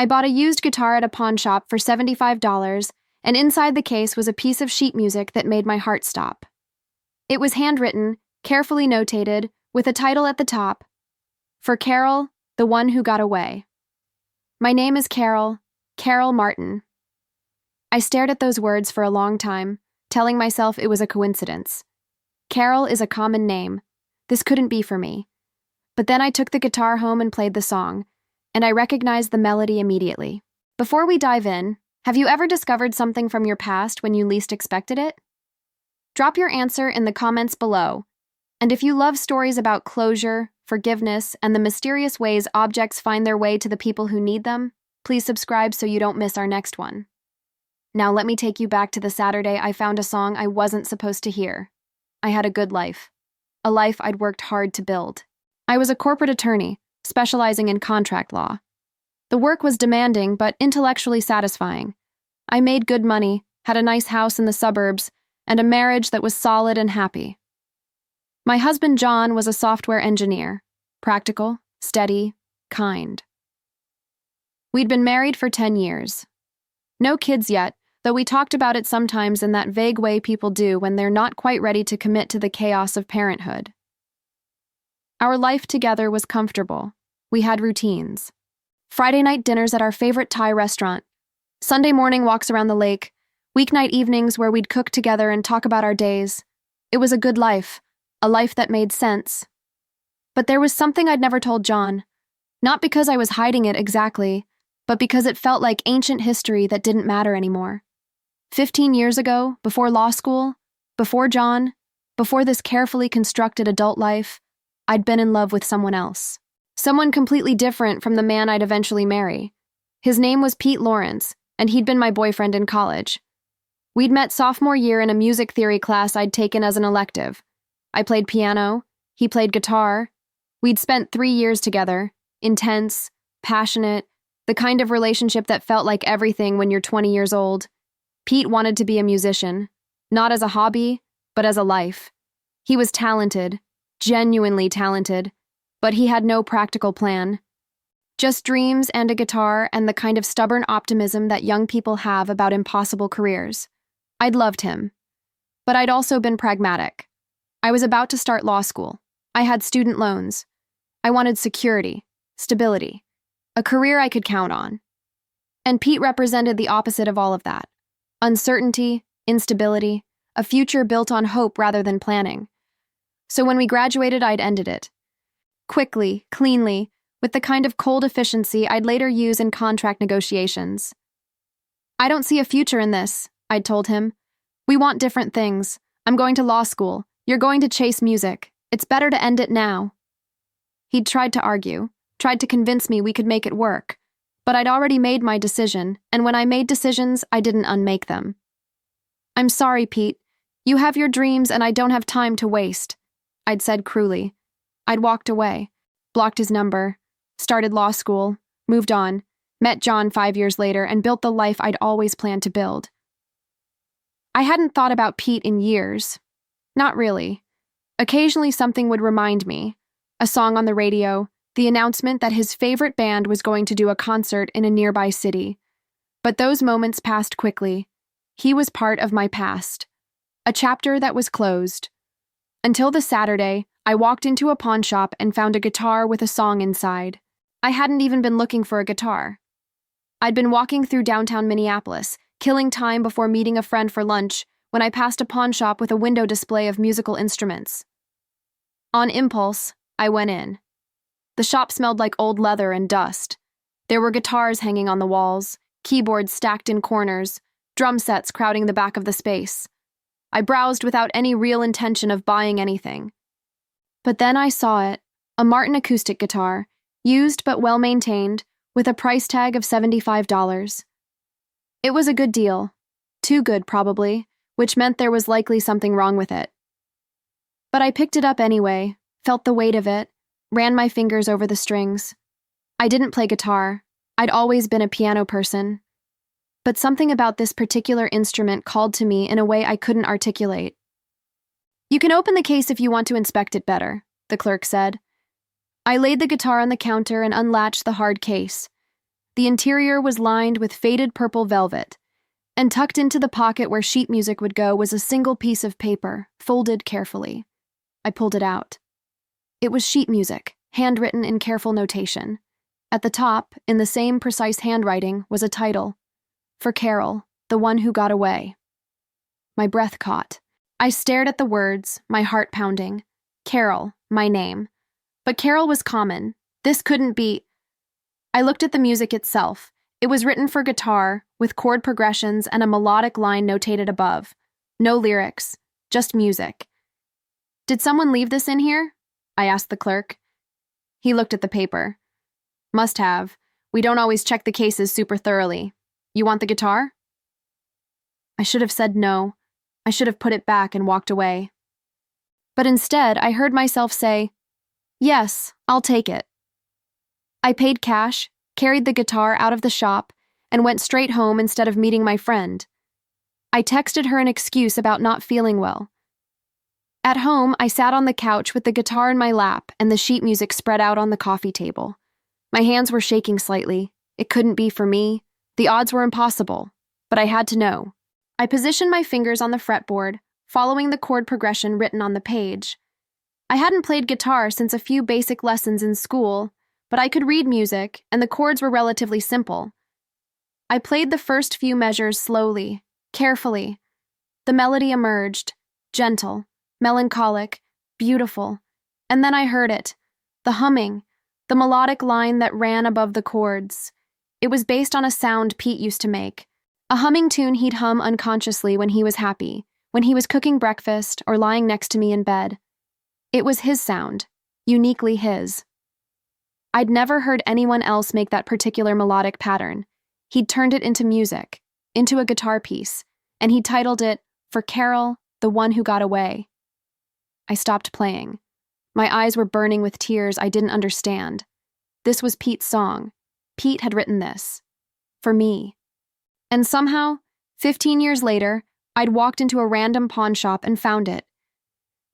I bought a used guitar at a pawn shop for $75, and inside the case was a piece of sheet music that made my heart stop. It was handwritten, carefully notated, with a title at the top, "For Carol, the one who got away." My name is Carol Martin. I stared at those words for a long time, telling myself it was a coincidence. Carol is a common name. This couldn't be for me. But then I took the guitar home and played the song, and I recognized the melody immediately. Before we dive in, have you ever discovered something from your past when you least expected it? Drop your answer in the comments below. And if you love stories about closure, forgiveness, and the mysterious ways objects find their way to the people who need them, please subscribe so you don't miss our next one. Now let me take you back to the Saturday I found a song I wasn't supposed to hear. I had a good life. A life I'd worked hard to build. I was a corporate attorney, specializing in contract law. The work was demanding but intellectually satisfying. I made good money, had a nice house in the suburbs, and a marriage that was solid and happy. My husband John was a software engineer, practical, steady, kind. We'd been married for 10 years. No kids yet, though we talked about it sometimes in that vague way people do when they're not quite ready to commit to the chaos of parenthood. Our life together was comfortable. We had routines. Friday night dinners at our favorite Thai restaurant, Sunday morning walks around the lake, weeknight evenings where we'd cook together and talk about our days. It was a good life, a life that made sense. But there was something I'd never told John, not because I was hiding it exactly, but because it felt like ancient history that didn't matter anymore. 15 years ago, before law school, before John, before this carefully constructed adult life, I'd been in love with someone else. Someone completely different from the man I'd eventually marry. His name was Pete Lawrence, and he'd been my boyfriend in college. We'd met sophomore year in a music theory class I'd taken as an elective. I played piano, he played guitar. We'd spent 3 years together, intense, passionate, the kind of relationship that felt like everything when you're 20 years old. Pete wanted to be a musician, not as a hobby, but as a life. He was talented, genuinely talented, but he had no practical plan. Just dreams and a guitar and the kind of stubborn optimism that young people have about impossible careers. I'd loved him. But I'd also been pragmatic. I was about to start law school. I had student loans. I wanted security, stability, a career I could count on. And Pete represented the opposite of all of that. Uncertainty, instability, a future built on hope rather than planning. So when we graduated, I'd ended it. Quickly, cleanly, with the kind of cold efficiency I'd later use in contract negotiations. "I don't see a future in this," I'd told him. "We want different things. I'm going to law school. You're going to chase music. It's better to end it now." He'd tried to argue, tried to convince me we could make it work, but I'd already made my decision, and when I made decisions, I didn't unmake them. "I'm sorry, Pete. You have your dreams and I don't have time to waste," I'd said cruelly. I'd walked away, blocked his number, started law school, moved on, met John 5 years later, and built the life I'd always planned to build. I hadn't thought about Pete in years. Not really. Occasionally something would remind me. A song on the radio, the announcement that his favorite band was going to do a concert in a nearby city. But those moments passed quickly. He was part of my past. A chapter that was closed. Until the Saturday, I walked into a pawn shop and found a guitar with a song inside. I hadn't even been looking for a guitar. I'd been walking through downtown Minneapolis, killing time before meeting a friend for lunch, when I passed a pawn shop with a window display of musical instruments. On impulse, I went in. The shop smelled like old leather and dust. There were guitars hanging on the walls, keyboards stacked in corners, drum sets crowding the back of the space. I browsed without any real intention of buying anything. But then I saw it, a Martin acoustic guitar, used but well-maintained, with a price tag of $75. It was a good deal. Too good, probably, which meant there was likely something wrong with it. But I picked it up anyway, felt the weight of it, ran my fingers over the strings. I didn't play guitar. I'd always been a piano person. But something about this particular instrument called to me in a way I couldn't articulate. "You can open the case if you want to inspect it better," the clerk said. I laid the guitar on the counter and unlatched the hard case. The interior was lined with faded purple velvet, and tucked into the pocket where sheet music would go was a single piece of paper, folded carefully. I pulled it out. It was sheet music, handwritten in careful notation. At the top, in the same precise handwriting, was a title: For Carol, the one who got away. My breath caught. I stared at the words, my heart pounding. Carol, my name. But Carol was common. This couldn't be. I looked at the music itself. It was written for guitar, with chord progressions and a melodic line notated above. No lyrics, just music. Did someone leave this in here? I asked the clerk. He looked at the paper. Must have. We don't always check the cases super thoroughly. You want the guitar? I should have said no. I should have put it back and walked away. But instead, I heard myself say, Yes, I'll take it. I paid cash, carried the guitar out of the shop, and went straight home instead of meeting my friend. I texted her an excuse about not feeling well. At home, I sat on the couch with the guitar in my lap and the sheet music spread out on the coffee table. My hands were shaking slightly. It couldn't be for me. The odds were impossible, but I had to know. I positioned my fingers on the fretboard, following the chord progression written on the page. I hadn't played guitar since a few basic lessons in school, but I could read music, and the chords were relatively simple. I played the first few measures slowly, carefully. The melody emerged, gentle, melancholic, beautiful, and then I heard it, the humming, the melodic line that ran above the chords. It was based on a sound Pete used to make, a humming tune he'd hum unconsciously when he was happy, when he was cooking breakfast or lying next to me in bed. It was his sound, uniquely his. I'd never heard anyone else make that particular melodic pattern. He'd turned it into music, into a guitar piece, and he'd titled it, For Carol, the one who got away. I stopped playing. My eyes were burning with tears I didn't understand. This was Pete's song. Pete had written this. For me. And somehow, 15 years later, I'd walked into a random pawn shop and found it.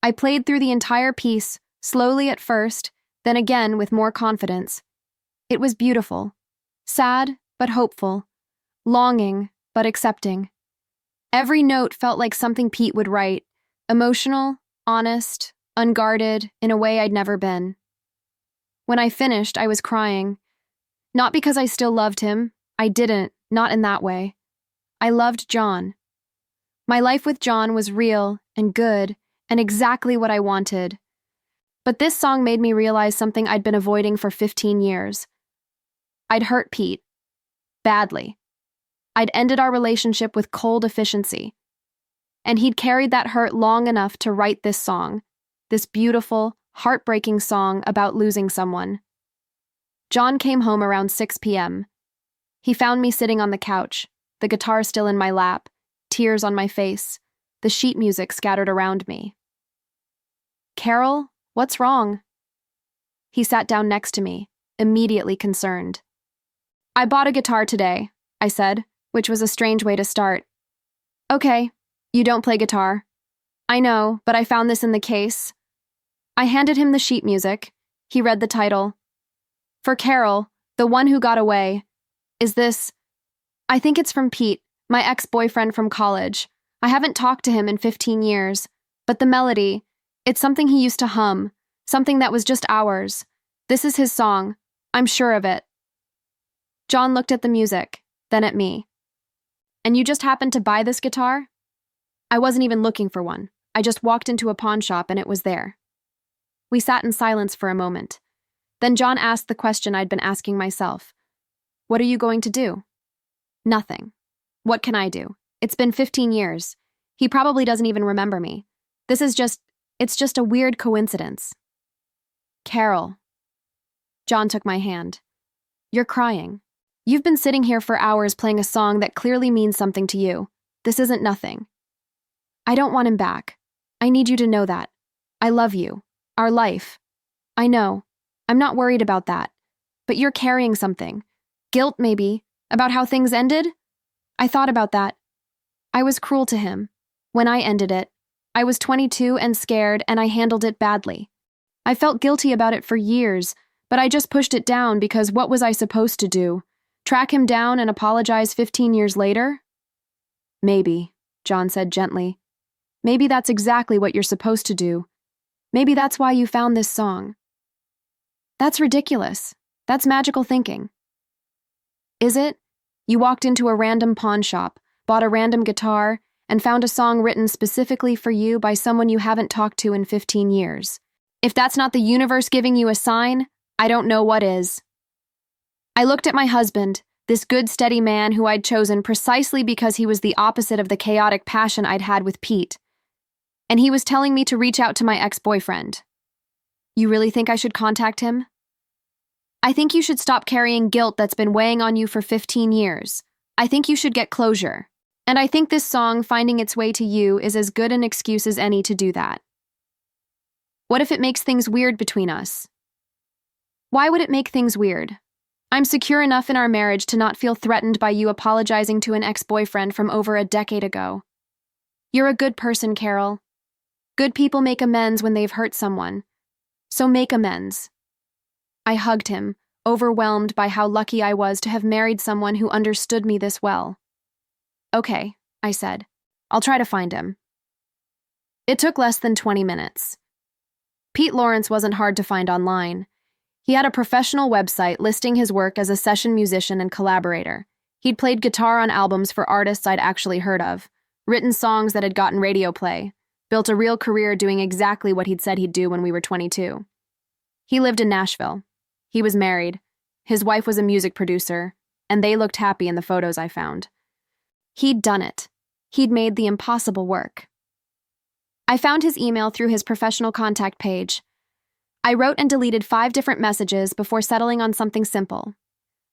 I played through the entire piece, slowly at first, then again with more confidence. It was beautiful. Sad, but hopeful. Longing, but accepting. Every note felt like something Pete would write. Emotional, honest, unguarded, in a way I'd never been. When I finished, I was crying. Not because I still loved him. I didn't, not in that way. I loved John. My life with John was real and good and exactly what I wanted. But this song made me realize something I'd been avoiding for 15 years. I'd hurt Pete. Badly. I'd ended our relationship with cold efficiency. And he'd carried that hurt long enough to write this song, this beautiful, heartbreaking song about losing someone. John came home around 6 p.m. He found me sitting on the couch, the guitar still in my lap, tears on my face, the sheet music scattered around me. Carol, what's wrong? He sat down next to me, immediately concerned. I bought a guitar today, I said, which was a strange way to start. Okay, you don't play guitar. I know, but I found this in the case. I handed him the sheet music. He read the title. For Carol, the one who got away. Is this... I think it's from Pete, my ex-boyfriend from college. I haven't talked to him in 15 years. But the melody, it's something he used to hum, something that was just ours. This is his song. I'm sure of it. John looked at the music, then at me. And you just happened to buy this guitar? I wasn't even looking for one. I just walked into a pawn shop and it was there. We sat in silence for a moment. Then John asked the question I'd been asking myself. What are you going to do? Nothing. What can I do? It's been 15 years. He probably doesn't even remember me. It's just a weird coincidence. Carol. John took my hand. You're crying. You've been sitting here for hours playing a song that clearly means something to you. This isn't nothing. I don't want him back. I need you to know that. I love you. Our life. I know. I'm not worried about that. But you're carrying something. Guilt, maybe, about how things ended? I thought about that. I was cruel to him. When I ended it, I was 22 and scared, and I handled it badly. I felt guilty about it for years, but I just pushed it down because what was I supposed to do? Track him down and apologize 15 years later? Maybe, John said gently. Maybe that's exactly what you're supposed to do. Maybe that's why you found this song. That's ridiculous. That's magical thinking. Is it? You walked into a random pawn shop, bought a random guitar, and found a song written specifically for you by someone you haven't talked to in 15 years. If that's not the universe giving you a sign, I don't know what is. I looked at my husband, this good, steady man who I'd chosen precisely because he was the opposite of the chaotic passion I'd had with Pete. And he was telling me to reach out to my ex-boyfriend. You really think I should contact him? I think you should stop carrying guilt that's been weighing on you for 15 years. I think you should get closure. And I think this song finding its way to you is as good an excuse as any to do that. What if it makes things weird between us? Why would it make things weird? I'm secure enough in our marriage to not feel threatened by you apologizing to an ex-boyfriend from over a decade ago. You're a good person, Carol. Good people make amends when they've hurt someone. So make amends. I hugged him, overwhelmed by how lucky I was to have married someone who understood me this well. Okay, I said. I'll try to find him. It took less than 20 minutes. Pete Lawrence wasn't hard to find online. He had a professional website listing his work as a session musician and collaborator. He'd played guitar on albums for artists I'd actually heard of, written songs that had gotten radio play, built a real career doing exactly what he'd said he'd do when we were 22. He lived in Nashville. He was married. His wife was a music producer, and they looked happy in the photos I found. He'd done it. He'd made the impossible work. I found his email through his professional contact page. I wrote and deleted 5 different messages before settling on something simple.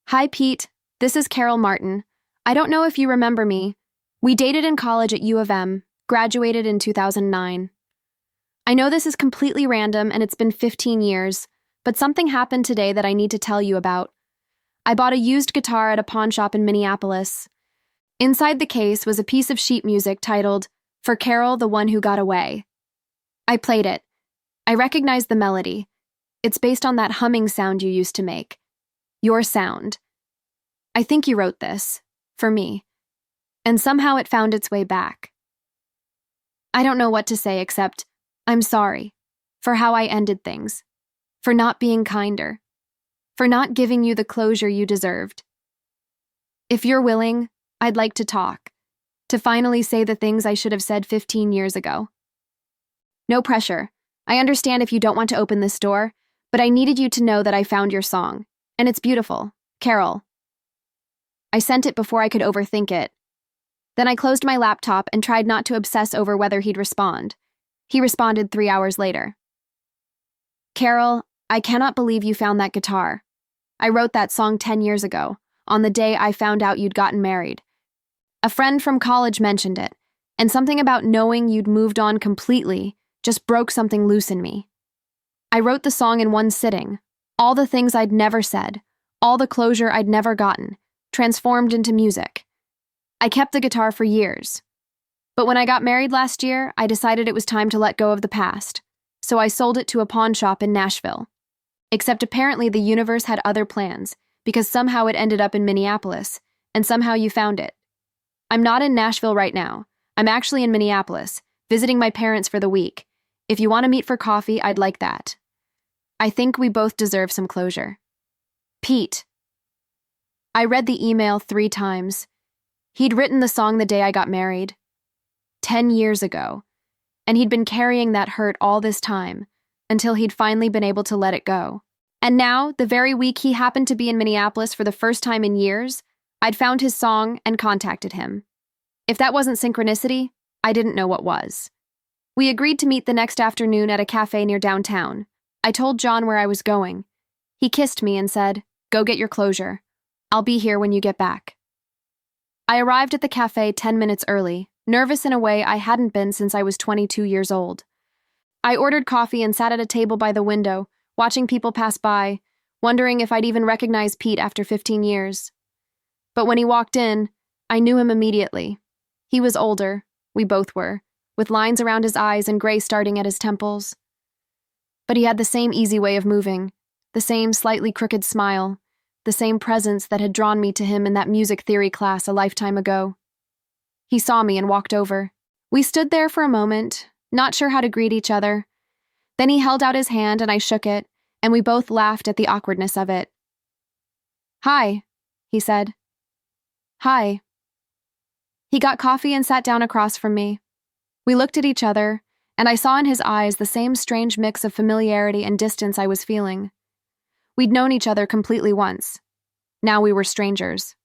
Hi, Pete. This is Carol Martin. I don't know if you remember me. We dated in college at U of M, graduated in 2009. I know this is completely random and it's been 15 years, but something happened today that I need to tell you about. I bought a used guitar at a pawn shop in Minneapolis. Inside the case was a piece of sheet music titled, "For Carol, the One Who Got Away." I played it. I recognized the melody. It's based on that humming sound you used to make. Your sound. I think you wrote this, for me. And somehow it found its way back. I don't know what to say except, I'm sorry, for how I ended things, for not being kinder, for not giving you the closure you deserved. If you're willing, I'd like to talk, to finally say the things I should have said 15 years ago. No pressure. I understand if you don't want to open this door, but I needed you to know that I found your song, and it's beautiful. Carol. I sent it before I could overthink it. Then I closed my laptop and tried not to obsess over whether he'd respond. He responded 3 hours later. Carol, I cannot believe you found that guitar. I wrote that song 10 years ago, on the day I found out you'd gotten married. A friend from college mentioned it, and something about knowing you'd moved on completely just broke something loose in me. I wrote the song in one sitting, all the things I'd never said, all the closure I'd never gotten, transformed into music. I kept the guitar for years. But when I got married last year, I decided it was time to let go of the past, so I sold it to a pawn shop in Nashville. Except apparently the universe had other plans, because somehow it ended up in Minneapolis, and somehow you found it. I'm not in Nashville right now. I'm actually in Minneapolis, visiting my parents for the week. If you want to meet for coffee, I'd like that. I think we both deserve some closure. Pete. I read the email 3 times. He'd written the song the day I got married, 10 years ago, and he'd been carrying that hurt all this time, until he'd finally been able to let it go. And now, the very week he happened to be in Minneapolis for the first time in years, I'd found his song and contacted him. If that wasn't synchronicity, I didn't know what was. We agreed to meet the next afternoon at a cafe near downtown. I told John where I was going. He kissed me and said, "Go get your closure. I'll be here when you get back." I arrived at the cafe 10 minutes early, nervous in a way I hadn't been since I was 22 years old. I ordered coffee and sat at a table by the window, watching people pass by, wondering if I'd even recognize Pete after 15 years. But when he walked in, I knew him immediately. He was older, we both were, with lines around his eyes and gray starting at his temples. But he had the same easy way of moving, the same slightly crooked smile, the same presence that had drawn me to him in that music theory class a lifetime ago. He saw me and walked over. We stood there for a moment, not sure how to greet each other. Then he held out his hand and I shook it, and we both laughed at the awkwardness of it. "Hi," he said. "Hi." He got coffee and sat down across from me. We looked at each other, and I saw in his eyes the same strange mix of familiarity and distance I was feeling. We'd known each other completely once. Now we were strangers.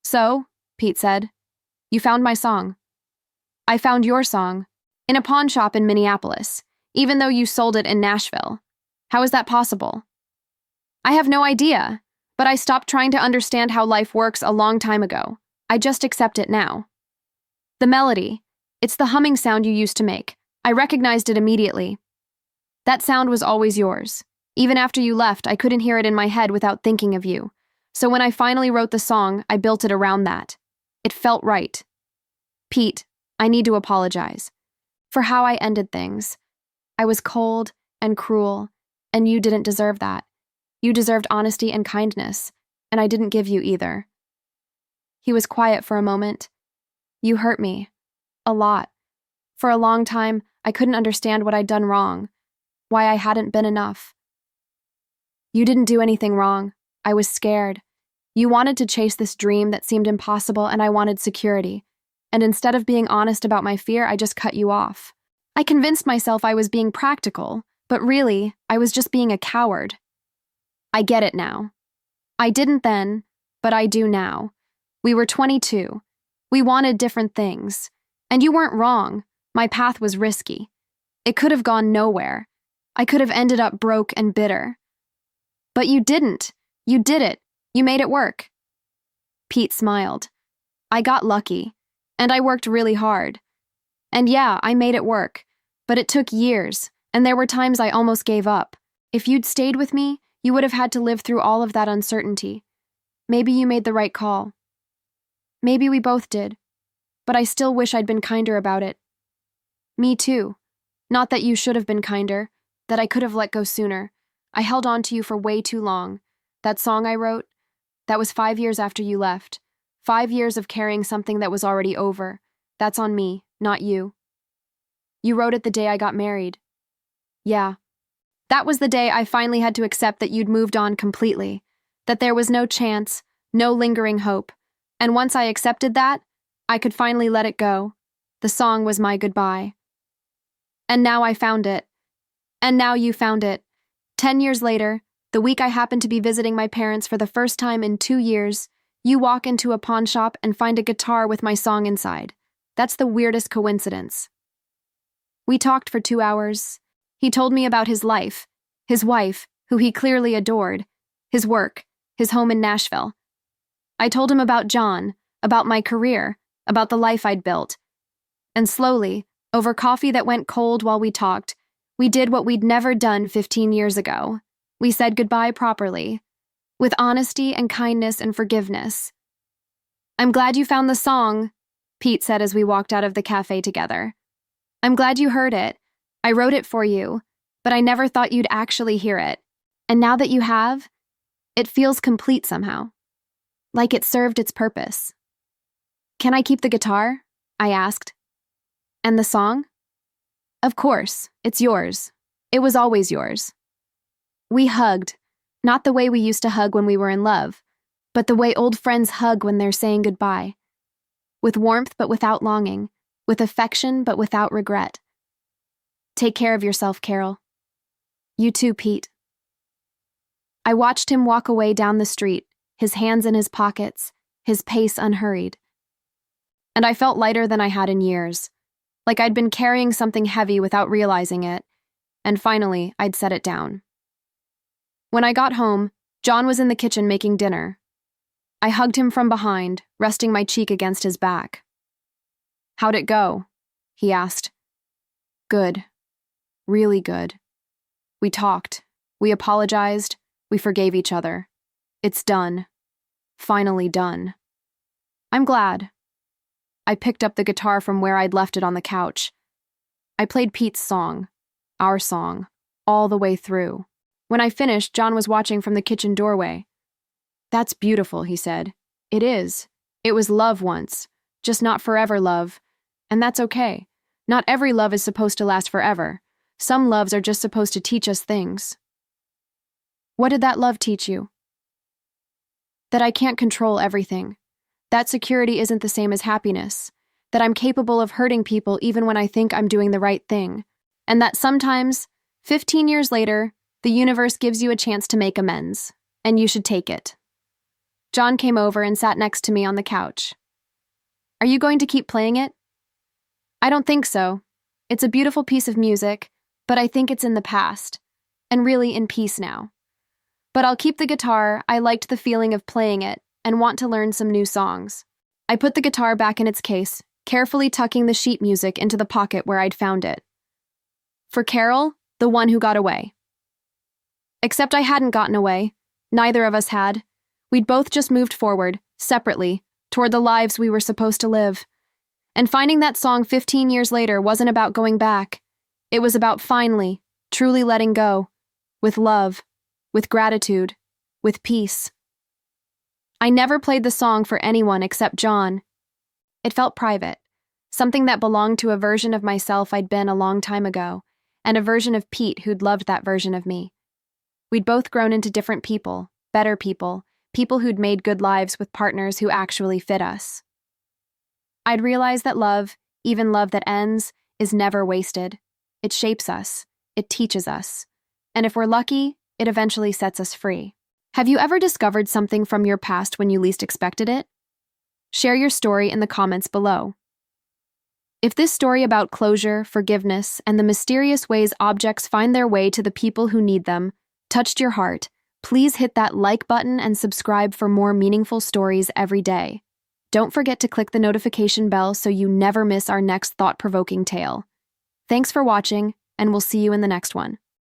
"So," Pete said, "you found my song." "I found your song in a pawn shop in Minneapolis, even though you sold it in Nashville. How is that possible?" "I have no idea, but I stopped trying to understand how life works a long time ago. I just accept it now." "The melody, it's the humming sound you used to make. I recognized it immediately. That sound was always yours. Even after you left, I couldn't hear it in my head without thinking of you. So when I finally wrote the song, I built it around that. It felt right." "Pete, I need to apologize for how I ended things. I was cold and cruel, and you didn't deserve that. You deserved honesty and kindness, and I didn't give you either." He was quiet for a moment. "You hurt me. A lot. For a long time, I couldn't understand what I'd done wrong, why I hadn't been enough." "You didn't do anything wrong. I was scared. You wanted to chase this dream that seemed impossible, and I wanted security. And instead of being honest about my fear, I just cut you off. I convinced myself I was being practical, but really, I was just being a coward. I get it now. I didn't then, but I do now. We were 22. We wanted different things. And you weren't wrong. My path was risky. It could have gone nowhere. I could have ended up broke and bitter. But you didn't. You did it. You made it work." Pete smiled. "I got lucky, and I worked really hard. And yeah, I made it work, but it took years, and there were times I almost gave up. If you'd stayed with me, you would have had to live through all of that uncertainty. Maybe you made the right call. Maybe we both did, but I still wish I'd been kinder about it." "Me too. Not that you should have been kinder, that I could have let go sooner. I held on to you for way too long. That song I wrote, that was 5 years after you left. 5 years of carrying something that was already over. That's on me, not you. You wrote it the day I got married." "Yeah. That was the day I finally had to accept that you'd moved on completely, that there was no chance, no lingering hope. And once I accepted that, I could finally let it go. The song was my goodbye. And now I found it. And now you found it. 10 years later, the week I happened to be visiting my parents for the first time in 2 years, you walk into a pawn shop and find a guitar with my song inside. That's the weirdest coincidence." We talked for 2 hours. He told me about his life, his wife, who he clearly adored, his work, his home in Nashville. I told him about John, about my career, about the life I'd built. And slowly, over coffee that went cold while we talked, we did what we'd never done 15 years ago. We said goodbye properly, with honesty and kindness and forgiveness. "I'm glad you found the song," Pete said as we walked out of the cafe together. "I'm glad you heard it. I wrote it for you, but I never thought you'd actually hear it. And now that you have, it feels complete somehow. Like it served its purpose." "Can I keep the guitar?" I asked. "And the song?" "Of course, it's yours. It was always yours." We hugged, not the way we used to hug when we were in love, but the way old friends hug when they're saying goodbye. With warmth but without longing, with affection but without regret. "Take care of yourself, Carol." "You too, Pete." I watched him walk away down the street, his hands in his pockets, his pace unhurried. And I felt lighter than I had in years, like I'd been carrying something heavy without realizing it, and finally I'd set it down. When I got home, John was in the kitchen making dinner. I hugged him from behind, resting my cheek against his back. "How'd it go?" he asked. "Good. Really good. We talked. We apologized. We forgave each other. It's done. Finally done. I'm glad." I picked up the guitar from where I'd left it on the couch. I played Pete's song, our song, all the way through. When I finished, John was watching from the kitchen doorway. That's beautiful, he said. It is. It was love once, just not forever love. And that's okay. Not every love is supposed to last forever. Some loves are just supposed to teach us things. What did that love teach you? That I can't control everything. That security isn't the same as happiness. That I'm capable of hurting people even when I think I'm doing the right thing. And that sometimes, 15 years later, the universe gives you a chance to make amends. And you should take it. John came over and sat next to me on the couch. Are you going to keep playing it? I don't think so. It's a beautiful piece of music, but I think it's in the past, and really in peace now. But I'll keep the guitar. I liked the feeling of playing it, and want to learn some new songs. I put the guitar back in its case, carefully tucking the sheet music into the pocket where I'd found it. For Carol, the one who got away. Except I hadn't gotten away. Neither of us had. We'd both just moved forward, separately, toward the lives we were supposed to live. And finding that song 15 years later wasn't about going back. It was about finally, truly letting go. With love. With gratitude. With peace. I never played the song for anyone except John. It felt private. Something that belonged to a version of myself I'd been a long time ago, and a version of Pete who'd loved that version of me. We'd both grown into different people, better people, people who'd made good lives with partners who actually fit us. I'd realized that love, even love that ends, is never wasted. It shapes us. It teaches us. And if we're lucky, it eventually sets us free. Have you ever discovered something from your past when you least expected it? Share your story in the comments below. If this story about closure, forgiveness, and the mysterious ways objects find their way to the people who need them touched your heart, please hit that like button and subscribe for more meaningful stories every day. Don't forget to click the notification bell so you never miss our next thought-provoking tale. Thanks for watching, and we'll see you in the next one.